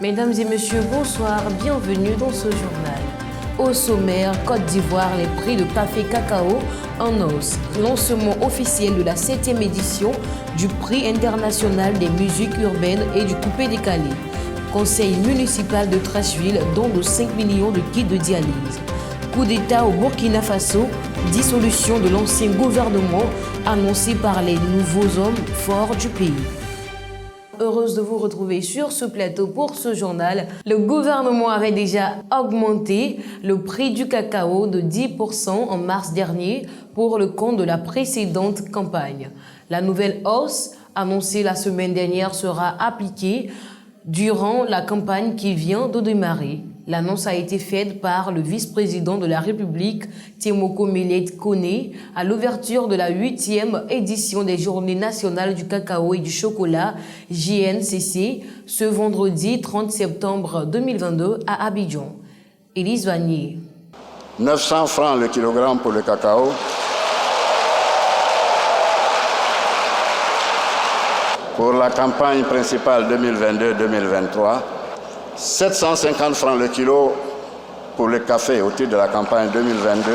Mesdames et messieurs, bonsoir, bienvenue dans ce journal. Au sommaire, Côte d'Ivoire, les prix de café cacao en hausse. Lancement officiel de la 7e édition du prix international des musiques urbaines et du coupé-décalé. Conseil municipal de Treichville donne de 5 millions de kits de dialyse. Coup d'État au Burkina Faso, dissolution de l'ancien gouvernement annoncé par les nouveaux hommes forts du pays. Heureuse de vous retrouver sur ce plateau pour ce journal. Le gouvernement avait déjà augmenté le prix du cacao de 10% en mars dernier pour le compte de la précédente campagne. La nouvelle hausse annoncée la semaine dernière sera appliquée durant la campagne qui vient de démarrer. L'annonce a été faite par le vice-président de la République, Temoko Mellet Koné, à l'ouverture de la 8e édition des Journées nationales du cacao et du chocolat, JNCC, ce vendredi 30 septembre 2022 à Abidjan. Élise Vanier. 900 francs le kilogramme pour le cacao. Pour la campagne principale 2022-2023, 750 francs le kilo pour le café au titre de la campagne 2022.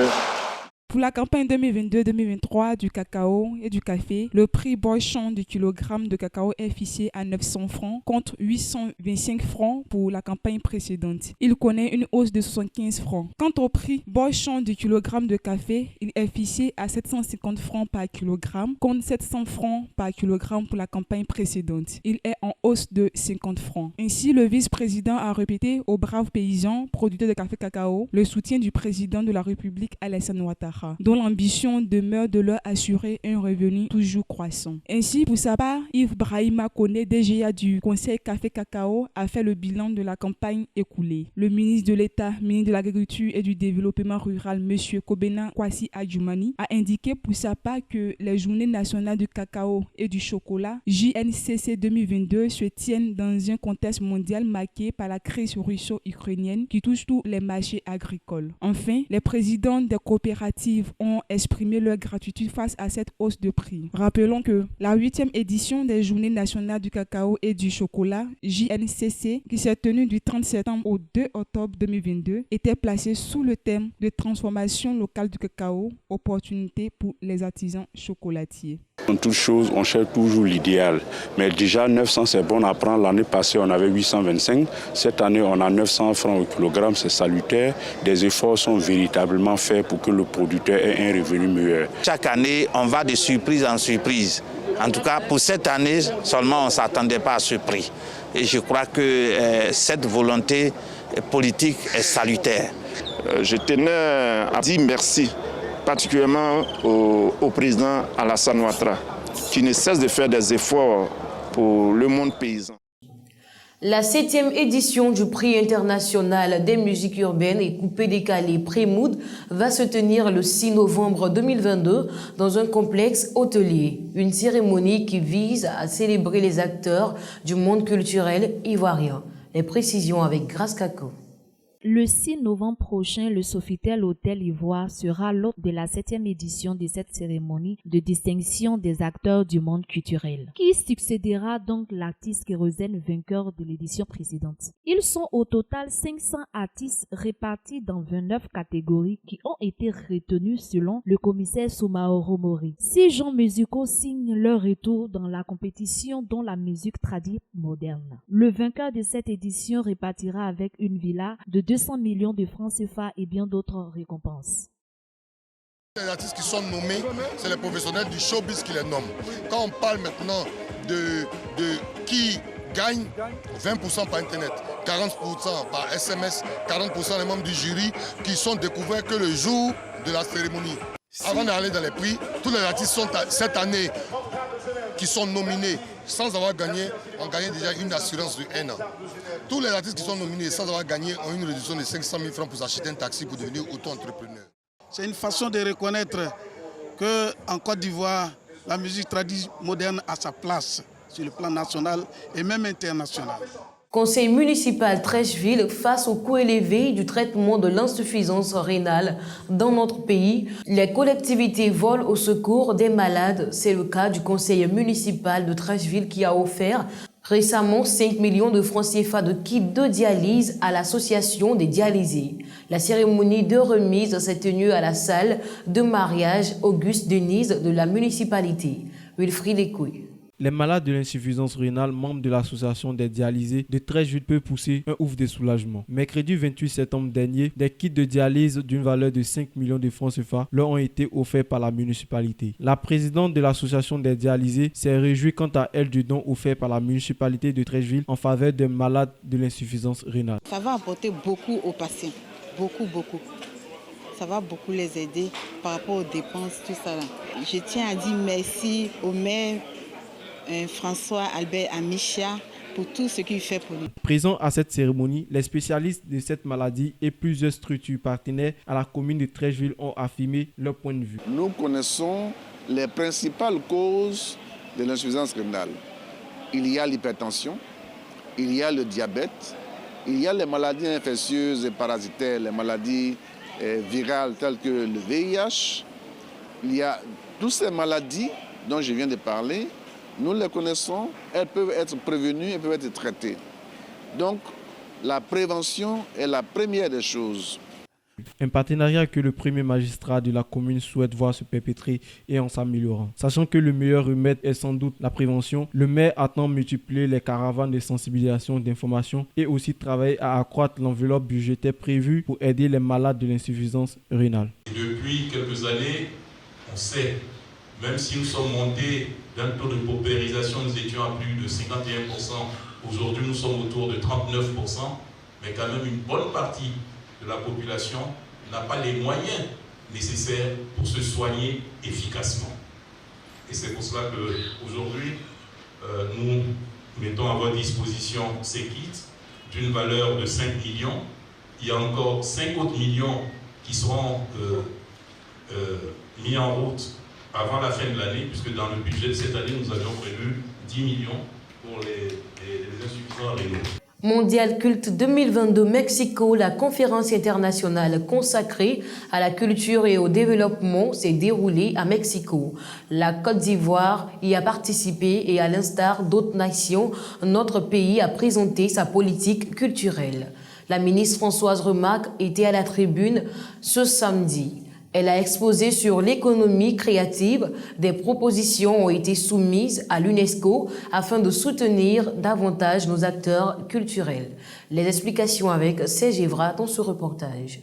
Pour la campagne 2022-2023 du cacao et du café, le prix Boychon du kilogramme de cacao est fixé à 900 francs contre 825 francs pour la campagne précédente. Il connaît une hausse de 75 francs. Quant au prix Boychon du kilogramme de café, il est fixé à 750 francs par kilogramme contre 700 francs par kilogramme pour la campagne précédente. Il est en hausse de 50 francs. Ainsi, le vice-président a répété aux braves paysans producteurs de café cacao le soutien du président de la République Alassane Ouattara, dont l'ambition demeure de leur assurer un revenu toujours croissant. Ainsi, pour sa part, Yves Brahima Koné, DGA du Conseil Café Cacao, a fait le bilan de la campagne écoulée. Le ministre de l'État, ministre de l'Agriculture et du Développement rural, M. Kobena Kwasi Adjoumani, a indiqué pour sa part que les Journées nationales du cacao et du chocolat, JNCC 2022, se tiennent dans un contexte mondial marqué par la crise russo-ukrainienne qui touche tous les marchés agricoles. Enfin, les présidents des coopératives ont exprimé leur gratitude face à cette hausse de prix. Rappelons que la 8e édition des Journées nationales du cacao et du chocolat, JNCC, qui s'est tenue du 30 septembre au 2 octobre 2022, était placée sous le thème de transformation locale du cacao, opportunités pour les artisans chocolatiers. En toute chose, on cherche toujours l'idéal. Mais déjà, 900, c'est bon à prendre. L'année passée, on avait 825. Cette année, on a 900 francs au kilogramme. C'est salutaire. Des efforts sont véritablement faits pour que le producteur ait un revenu meilleur. Chaque année, on va de surprise en surprise. En tout cas, pour cette année, seulement, on ne s'attendait pas à ce prix. Et je crois que cette volonté politique est salutaire. Je tenais à dire merci, particulièrement au président Alassane Ouattara, qui ne cesse de faire des efforts pour le monde paysan. La 7e édition du prix international des musiques urbaines et coupé-décalé Prix-Mood va se tenir le 6 novembre 2022 dans un complexe hôtelier. Une cérémonie qui vise à célébrer les acteurs du monde culturel ivoirien. Les précisions avec Grace Kako. Le 6 novembre prochain, le Sofitel Hôtel Ivoire sera l'hôte de la 7e édition de cette cérémonie de distinction des acteurs du monde culturel, qui succédera donc l'artiste Kérosène vainqueur de l'édition précédente. Ils sont au total 500 artistes répartis dans 29 catégories qui ont été retenus selon le commissaire Soumaoro Mori. 6 genres musicaux signent leur retour dans la compétition dont la musique tradie moderne. Le vainqueur de cette édition repartira avec une villa de 200 millions de francs CFA et bien d'autres récompenses. Les artistes qui sont nommés, c'est les professionnels du showbiz qui les nomment. Quand on parle maintenant de qui gagne, 20% par Internet, 40% par SMS, 40% les membres du jury qui sont découverts que le jour de la cérémonie. Avant d'aller dans les prix, tous les artistes sont cette année qui sont nominés sans avoir gagné, ont gagné déjà une assurance de 1 an. Tous les artistes qui sont nominés sans avoir gagné ont une réduction de 500 000 francs pour s'acheter un taxi pour devenir auto-entrepreneur. C'est une façon de reconnaître qu'en Côte d'Ivoire, la musique traditionnelle moderne a sa place sur le plan national et même international. Conseil municipal Treichville face au coût élevé du traitement de l'insuffisance rénale dans notre pays. Les collectivités volent au secours des malades. C'est le cas du conseil municipal de Treichville qui a offert Récemment, 5 millions de francs CFA de kits de dialyse à l'association des dialysés. La cérémonie de remise s'est tenue à la salle de mariage Auguste Denise de la municipalité. Wilfried Ekoué. Les malades de l'insuffisance rénale, membres de l'association des dialysés de Treichville, peuvent pousser un ouf de soulagement. Mercredi 28 septembre dernier, des kits de dialyse d'une valeur de 5 millions de francs CFA leur ont été offerts par la municipalité. La présidente de l'association des dialysés s'est réjouie quant à elle du don offert par la municipalité de Treichville en faveur des malades de l'insuffisance rénale. Ça va apporter beaucoup aux patients, beaucoup. Ça va beaucoup les aider par rapport aux dépenses, tout ça. Je tiens à dire merci au maire François Albert Amicia pour tout ce qu'il fait pour nous. Présents à cette cérémonie, les spécialistes de cette maladie et plusieurs structures partenaires à la commune de Treichville ont affirmé leur point de vue. Nous connaissons les principales causes de l'insuffisance rénale. Il y a l'hypertension, il y a le diabète, il y a les maladies infectieuses et parasitaires, les maladies virales telles que le VIH. Il y a toutes ces maladies dont je viens de parler. Nous les connaissons, elles peuvent être prévenues, elles peuvent être traitées. Donc, la prévention est la première des choses. Un partenariat que le premier magistrat de la commune souhaite voir se perpétrer et en s'améliorant. Sachant que le meilleur remède est sans doute la prévention, le maire attend multiplier les caravanes de sensibilisation, d'information et aussi travailler à accroître l'enveloppe budgétaire prévue pour aider les malades de l'insuffisance rénale. Depuis quelques années, on sait, même si nous sommes montés d'un taux de paupérisation, nous étions à plus de 51%. Aujourd'hui, nous sommes autour de 39%, mais quand même une bonne partie de la population n'a pas les moyens nécessaires pour se soigner efficacement. Et c'est pour cela qu'aujourd'hui, nous mettons à votre disposition ces kits d'une valeur de 5 millions. Il y a encore 5 autres millions qui seront mis en route avant la fin de l'année, puisque dans le budget de cette année, nous avions prévu 10 millions pour les insuffisants rénaux. Mondial Culte 2022 Mexico, la conférence internationale consacrée à la culture et au développement s'est déroulée à Mexico. La Côte d'Ivoire y a participé et à l'instar d'autres nations, notre pays a présenté sa politique culturelle. La ministre Françoise Remacle était à la tribune ce samedi. Elle a exposé sur l'économie créative. Des propositions ont été soumises à l'UNESCO afin de soutenir davantage nos acteurs culturels. Les explications avec Serge Evra dans ce reportage.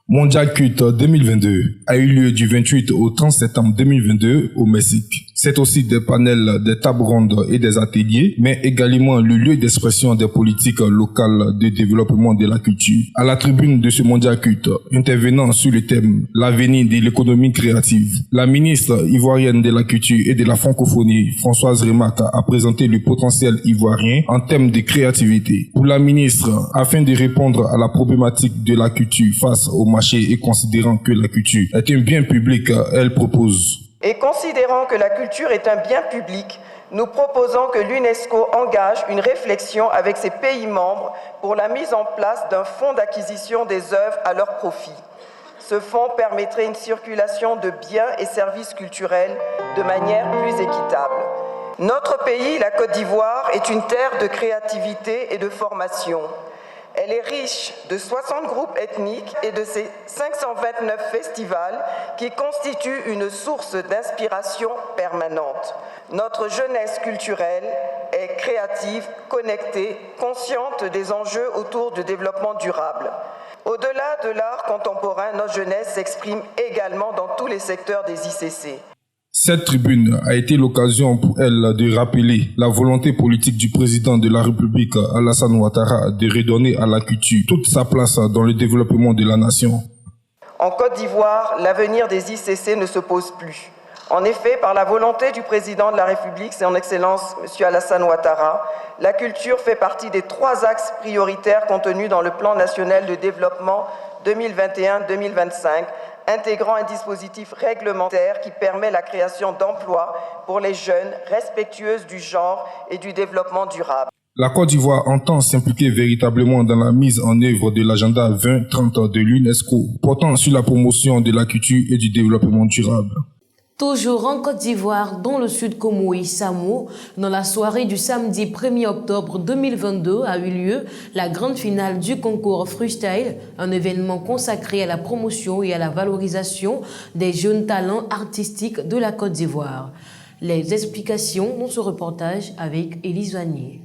Mondial Culte 2022 a eu lieu du 28 au 30 septembre 2022 au Mexique. C'est aussi des panels, des tables rondes et des ateliers, mais également le lieu d'expression des politiques locales de développement de la culture. À la tribune de ce Mondial Culte, intervenant sur le thème « L'avenir de l'économie créative », la ministre ivoirienne de la culture et de la francophonie, Françoise Remacle, a présenté le potentiel ivoirien en termes de créativité. Pour la ministre, afin de répondre à la problématique de la culture face au marché et considérant que la culture est un bien public, elle propose. Et considérant que la culture est un bien public, nous proposons que l'UNESCO engage une réflexion avec ses pays membres pour la mise en place d'un fonds d'acquisition des œuvres à leur profit. Ce fonds permettrait une circulation de biens et services culturels de manière plus équitable. Notre pays, la Côte d'Ivoire, est une terre de créativité et de formation. Elle est riche de 60 groupes ethniques et de ses 529 festivals qui constituent une source d'inspiration permanente. Notre jeunesse culturelle est créative, connectée, consciente des enjeux autour du développement durable. Au-delà de l'art contemporain, notre jeunesse s'exprime également dans tous les secteurs des ICC. Cette tribune a été l'occasion pour elle de rappeler la volonté politique du président de la République, Alassane Ouattara, de redonner à la culture toute sa place dans le développement de la nation. En Côte d'Ivoire, l'avenir des ICC ne se pose plus. En effet, par la volonté du président de la République, son Excellence M. Alassane Ouattara, la culture fait partie des 3 axes prioritaires contenus dans le plan national de développement 2021-2025, intégrant un dispositif réglementaire qui permet la création d'emplois pour les jeunes respectueuses du genre et du développement durable. La Côte d'Ivoire entend s'impliquer véritablement dans la mise en œuvre de l'agenda 2030 de l'UNESCO, portant sur la promotion de la culture et du développement durable. Toujours en Côte d'Ivoire, dans le sud Como et Samo, dans la soirée du samedi 1er octobre 2022 a eu lieu la grande finale du concours Freestyle, un événement consacré à la promotion et à la valorisation des jeunes talents artistiques de la Côte d'Ivoire. Les explications dans ce reportage avec Élise Vanier.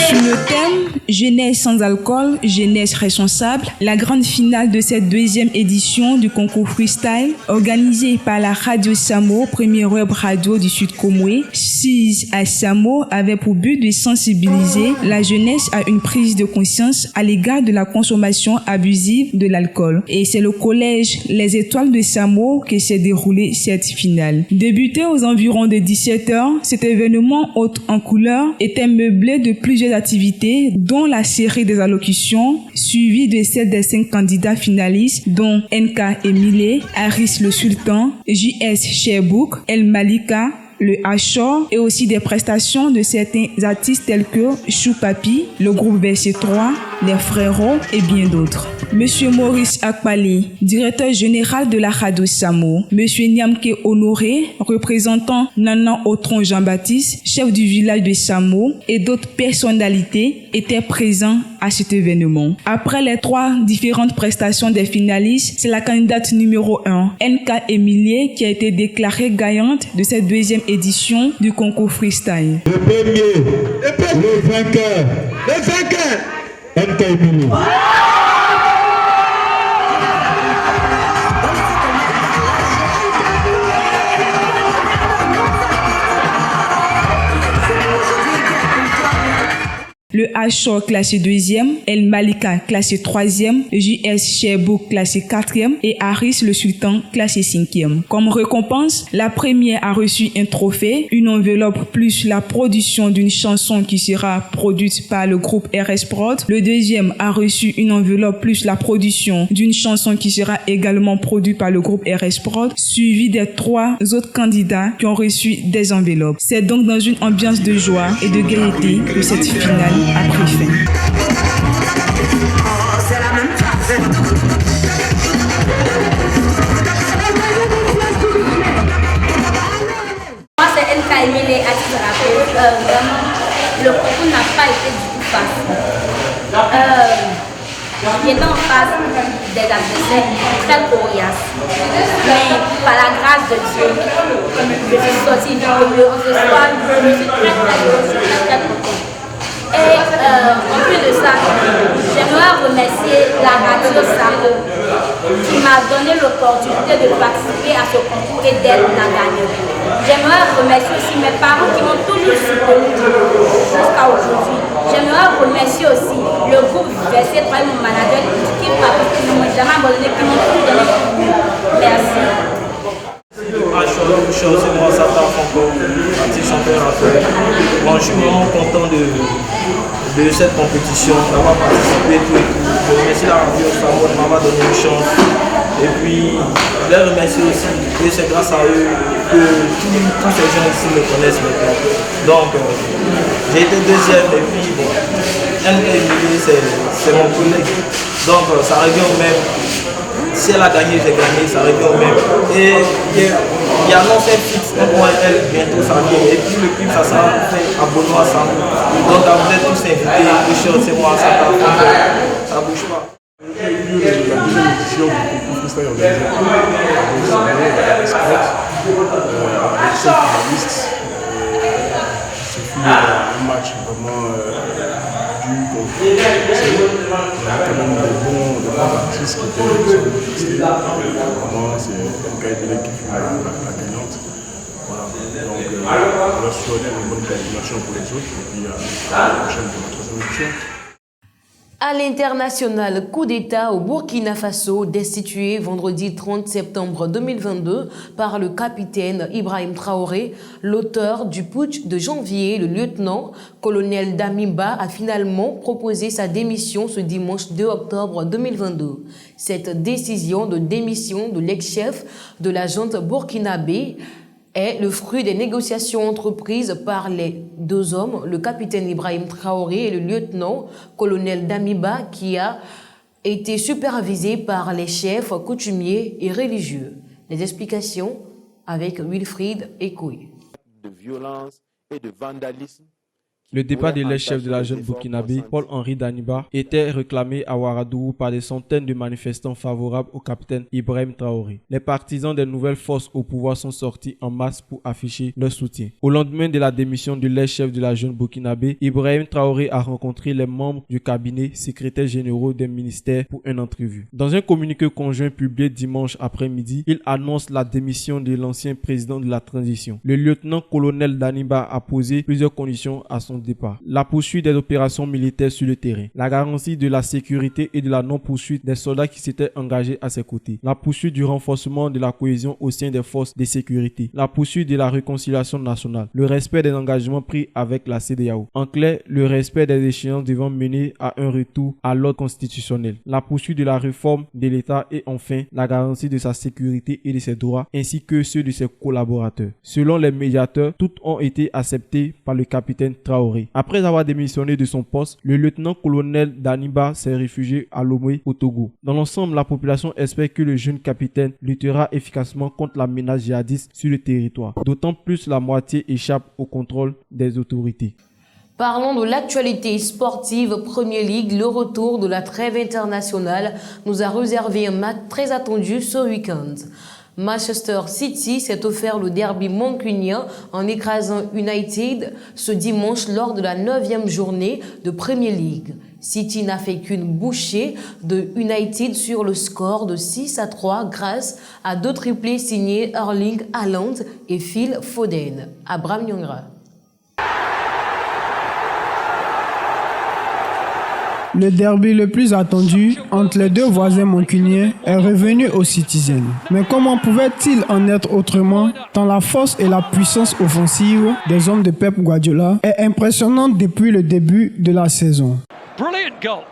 Sur le thème Jeunesse sans alcool, jeunesse responsable, la grande finale de cette deuxième édition du concours freestyle, organisée par la radio Samo, première web radio du Sud Comoé, sise à Samo, avait pour but de sensibiliser la jeunesse à une prise de conscience à l'égard de la consommation abusive de l'alcool. Et c'est le collège Les Étoiles de Samo que s'est déroulée cette finale. Débuté aux environs de 17h, cet événement haut en couleur était meublé de plusieurs activités, dont la série des allocutions, suivie de celle des 5 candidats finalistes, dont NK Emile, Haris le Sultan, JS Sherbouk, El Malika, le Achor, et aussi des prestations de certains artistes tels que Chou Papi, le groupe VC3, les Frérots et bien d'autres. Monsieur Maurice Akpali, directeur général de la radio Samo, Monsieur Niamke Honoré, représentant Nana Otron Jean-Baptiste, chef du village de Samo, et d'autres personnalités étaient présents à cet événement. Après les 3 différentes prestations des finalistes, c'est la candidate numéro 1, NK Emilie, qui a été déclarée gagnante de cette deuxième édition du concours freestyle. Le premier, le vainqueur, NK Emilie. Le Achor classé 2e, El Malika classé 3e, JS Sherbouk classé 4e et Haris le Sultan classé 5e. Comme récompense, la première a reçu un trophée, une enveloppe plus la production d'une chanson qui sera produite par le groupe RS Prod. Le deuxième a reçu une enveloppe plus la production d'une chanson qui sera également produite par le groupe RS Prod, suivi des 3 autres candidats qui ont reçu des enveloppes. C'est donc dans une ambiance de joie et de gaieté que cette finale a pris fin. Moi, c'est NK Emile à titre de rappel. Vraiment, le concours n'a pas été du tout facile. J'étais en face des adversaires très coriaces. Mais par la grâce de Dieu, je suis sortie du milieu. Ce soir, je suis très heureuse, très contente. Et en plus de ça, j'aimerais remercier la radio Samo qui m'a donné l'opportunité de participer à ce concours et d'être la gagnante. J'aimerais remercier aussi mes parents qui m'ont toujours soutenu jusqu'à aujourd'hui. J'aimerais remercier aussi le groupe VC3, mon manager, qui m'a jamais abandonné, qui m'ont tout donné. Merci. Je suis aussi moi, Satan Franco, petit chanteur à faire. Bon, je suis vraiment content de cette compétition, d'avoir participé tout et tout. Je remercie la radio Samo de m'avoir donné une chance. Et puis, je les remercie aussi. Et c'est grâce à eux que tous ces gens ici me connaissent maintenant. Donc, j'ai été deuxième et puis, bon, NK Emilie, c'est mon collègue. Donc, ça revient au même. Si elle a gagné, j'ai gagné, ça revient au même. Et il y a non fait fixe, moi et elle, bientôt ça vient. Et puis le clip, ça sera fait à Benoît Samo. Donc vous êtes tous invités, c'est moi, ça bouge pas. La deuxième édition du concours freestyle organisé par la Sport, avec 5 finalistes. Ce fut un match vraiment dur contre il y a quand même des bons artistes qui étaient testés. Vraiment, c'est NK Emilie qui fut la gagnante. Voilà. Donc, on leur souhaite une bonne continuation pour les autres et puis à la prochaine pour la 3e édition. À l'international, coup d'État au Burkina Faso, destitué vendredi 30 septembre 2022 par le capitaine Ibrahim Traoré, l'auteur du putsch de janvier, le lieutenant-colonel Damimba a finalement proposé sa démission ce dimanche 2 octobre 2022. Cette décision de démission de l'ex-chef de la junte burkinabé est le fruit des négociations entreprises par les deux hommes, le capitaine Ibrahim Traoré et le lieutenant-colonel Damiba, qui a été supervisé par les chefs coutumiers et religieux. Les explications avec Wilfried Ekoui. De violence et de vandalisme. Le départ de l'ex-chef de la jeune burkinabé, Paul-Henri Daniba, était réclamé à Ouagadougou par des centaines de manifestants favorables au capitaine Ibrahim Traoré. Les partisans des nouvelles forces au pouvoir sont sortis en masse pour afficher leur soutien. Au lendemain de la démission de l'ex-chef de la jeune burkinabé, Ibrahim Traoré a rencontré les membres du cabinet, secrétaires généraux des ministères pour une entrevue. Dans un communiqué conjoint publié dimanche après-midi, il annonce la démission de l'ancien président de la transition. Le lieutenant-colonel Daniba a posé plusieurs conditions à son départ. La poursuite des opérations militaires sur le terrain, la garantie de la sécurité et de la non-poursuite des soldats qui s'étaient engagés à ses côtés, la poursuite du renforcement de la cohésion au sein des forces de sécurité, la poursuite de la réconciliation nationale, le respect des engagements pris avec la CEDEAO. En clair, le respect des échéances devant mener à un retour à l'ordre constitutionnel, la poursuite de la réforme de l'État et enfin la garantie de sa sécurité et de ses droits ainsi que ceux de ses collaborateurs. Selon les médiateurs, toutes ont été acceptées par le capitaine Traoré. Après avoir démissionné de son poste, le lieutenant-colonel Daniba s'est réfugié à Lomé au Togo. Dans l'ensemble, la population espère que le jeune capitaine luttera efficacement contre la menace djihadiste sur le territoire. D'autant plus la moitié échappe au contrôle des autorités. Parlons de l'actualité sportive Premier League. Le retour de la trêve internationale nous a réservé un match très attendu ce week-end. Manchester City s'est offert le derby mancunien en écrasant United ce dimanche lors de la 9e journée de Premier League. City n'a fait qu'une bouchée de United sur le score de 6-3 grâce à deux triplés signés Erling Haaland et Phil Foden. Abraham Nyongra. Le derby le plus attendu entre les deux voisins mancuniens est revenu aux Citizens. Mais comment pouvait-il en être autrement tant la force et la puissance offensive des hommes de Pep Guardiola est impressionnante depuis le début de la saison. Brilliant goal.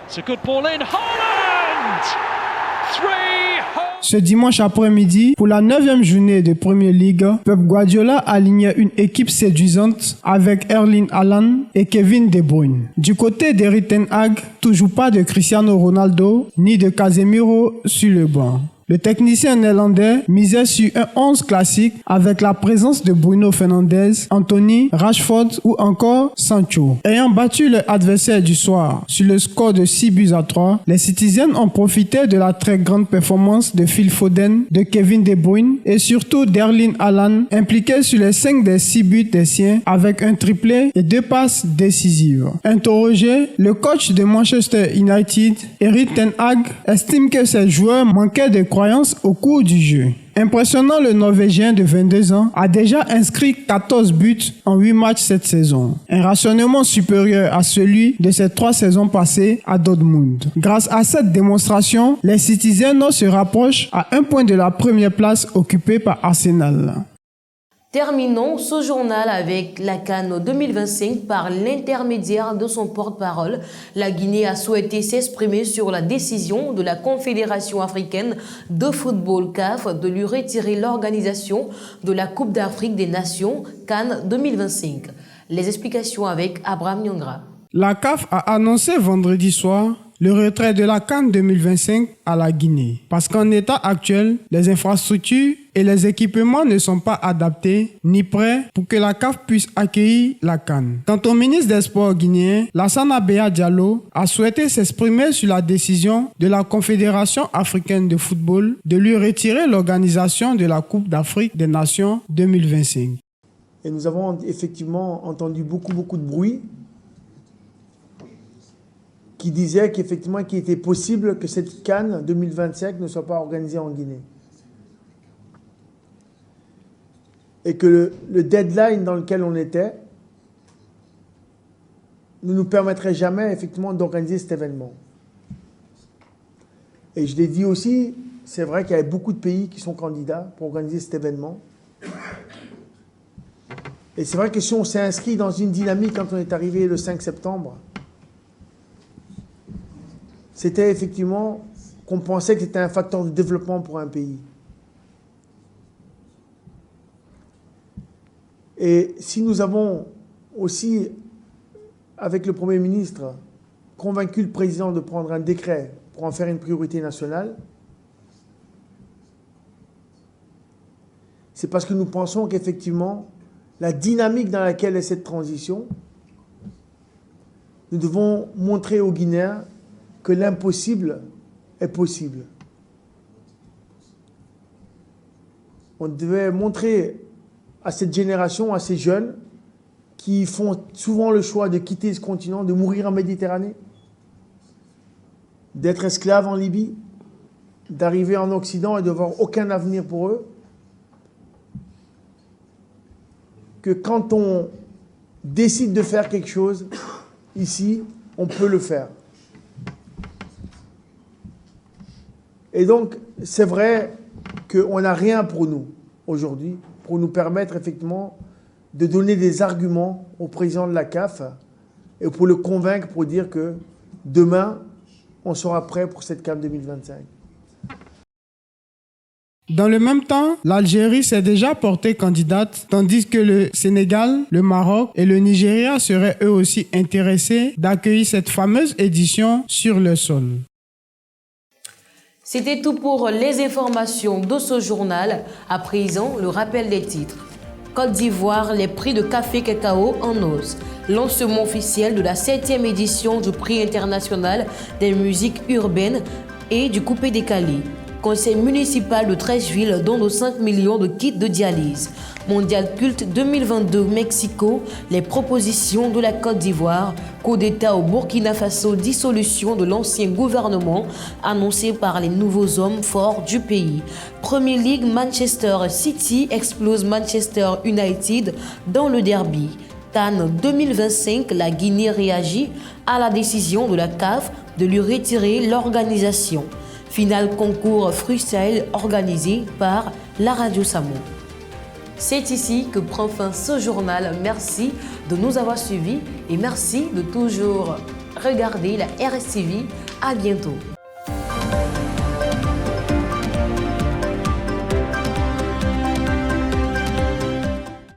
It's a good ball in. Haaland! Ce dimanche après-midi, pour la 9e journée de Premier League, Pep Guardiola alignait une équipe séduisante avec Erling Haaland et Kevin De Bruyne. Du côté d'Erik ten Hag, toujours pas de Cristiano Ronaldo ni de Casemiro sur le banc. Le technicien néerlandais misait sur un 11 classique avec la présence de Bruno Fernandes, Anthony, Rashford ou encore Sancho. Ayant battu leur adversaire du soir sur le score de 6-3, les Citizens ont profité de la très grande performance de Phil Foden, de Kevin De Bruyne et surtout d'Erling Haaland, impliqué sur les 5 des 6 buts des siens avec un triplé et 2 passes décisives. Interrogé, le coach de Manchester United, Erik ten Hag, estime que ses joueurs manquaient de croyance au cours du jeu. Impressionnant, le Norvégien de 22 ans a déjà inscrit 14 buts en 8 matchs cette saison. Un rationnement supérieur à celui de ses 3 saisons passées à Dortmund. Grâce à cette démonstration, les Citizens se rapprochent à 1 point de la première place occupée par Arsenal. Terminons ce journal avec la CAN 2025 par l'intermédiaire de son porte-parole. La Guinée a souhaité s'exprimer sur la décision de la Confédération africaine de football CAF de lui retirer l'organisation de la Coupe d'Afrique des Nations CAN 2025. Les explications avec Abraham Nyongra. La CAF a annoncé vendredi soir le retrait de la CAN 2025 à la Guinée. Parce qu'en état actuel, les infrastructures et les équipements ne sont pas adaptés ni prêts pour que la CAF puisse accueillir la CAN. Quant au ministre des Sports guinéen, Lassana Béa Diallo, a souhaité s'exprimer sur la décision de la Confédération africaine de football de lui retirer l'organisation de la Coupe d'Afrique des Nations 2025. Et nous avons effectivement entendu beaucoup de bruit qui disait qu'effectivement qu'il était possible que cette CAN 2025 ne soit pas organisée en Guinée. Et que le deadline dans lequel on était ne nous permettrait jamais effectivement d'organiser cet événement. Et je l'ai dit aussi, c'est vrai qu'il y avait beaucoup de pays qui sont candidats pour organiser cet événement. Et c'est vrai que si on s'est inscrit dans une dynamique quand on est arrivé le 5 septembre, c'était effectivement qu'on pensait que c'était un facteur de développement pour un pays. Et si nous avons aussi, avec le Premier ministre, convaincu le président de prendre un décret pour en faire une priorité nationale, c'est parce que nous pensons qu'effectivement, la dynamique dans laquelle est cette transition, nous devons montrer aux Guinéens que l'impossible est possible. On devait montrer à cette génération, à ces jeunes, qui font souvent le choix de quitter ce continent, de mourir en Méditerranée, d'être esclaves en Libye, d'arriver en Occident et de voir aucun avenir pour eux, que quand on décide de faire quelque chose, ici, on peut le faire. Et donc, c'est vrai qu'on n'a rien pour nous aujourd'hui, pour nous permettre effectivement de donner des arguments au président de la CAF et pour le convaincre, pour dire que demain, on sera prêt pour cette CAF 2025. Dans le même temps, l'Algérie s'est déjà portée candidate, tandis que le Sénégal, le Maroc et le Nigeria seraient eux aussi intéressés d'accueillir cette fameuse édition sur le sol. C'était tout pour les informations de ce journal. À présent, le rappel des titres. Côte d'Ivoire, les prix de café cacao en hausse. Lancement officiel de la 7e édition du prix international des musiques urbaines et du coupé-décalé. Conseil municipal de 13 villes dont de 5 millions de kits de dialyse. Mondial culte 2022 Mexico, les propositions de la Côte d'Ivoire. Coup d'État au Burkina Faso, dissolution de l'ancien gouvernement annoncé par les nouveaux hommes forts du pays. Premier League, Manchester City explose Manchester United dans le derby. Cannes 2025, la Guinée réagit à la décision de la CAF de lui retirer l'organisation. Final concours freestyle organisé par la Radio Samo. C'est ici que prend fin ce journal. Merci de nous avoir suivis et merci de toujours regarder la RSTV. À bientôt.